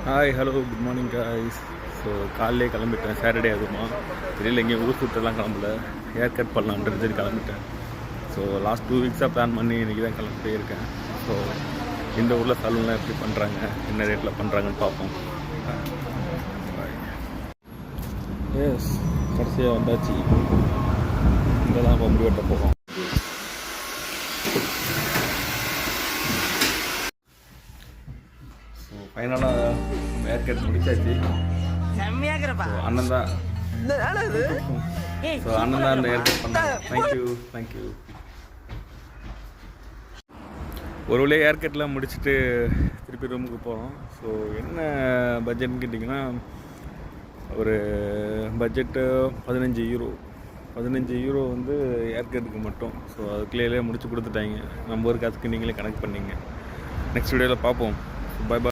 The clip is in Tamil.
Hi hello good morning guys. So காலையிலே கிளம்பிட்டேன். சாட்டர்டே அதுமா தெரியல, எங்கேயும் ஊர் சுற்றலாம் கிளம்பல. ஹேர் கட் பண்ணலான்றது சரி கிளம்பிட்டேன். ஸோ லாஸ்ட் 2 வீக்ஸாக பிளான் பண்ணி இன்றைக்கி தான் கிளம்பிட்டே இருக்கேன். ஸோ இந்த ஊரில் சலூன்லாம் எப்படி பண்ணுறாங்க, என்ன ரேட்டில் பண்ணுறாங்கன்னு பார்ப்போம். எஸ், கடைசியாக வந்தாச்சு. இங்கே தான் நம்ம முடிவெட்ட போகிறோம். ஸோ ஃபைனலாக ஹேர் கட் முடிச்சாச்சு. அண்ணன் தான் அந்த ஹேர் கட் பண்ணாங்க. தேங்க்யூ. ஒரு வழியாக ஹேர் கட்லாம் முடிச்சுட்டு திருப்பி ரூமுக்கு போகிறோம். ஸோ என்ன பட்ஜெட்னு கேட்டிங்கன்னா, ஒரு பட்ஜெட்டு 15 யூரோ வந்து ஹேர் கட்டுக்கு மட்டும். ஸோ அதுக்குள்ளே முடிச்சு கொடுத்துட்டாங்க. நம்ம ஒரு காசுக்கு நீங்களே கனெக்ட் பண்ணிங்க. நெக்ஸ்ட் வீடியோவில் பார்ப்போம். Bye bye.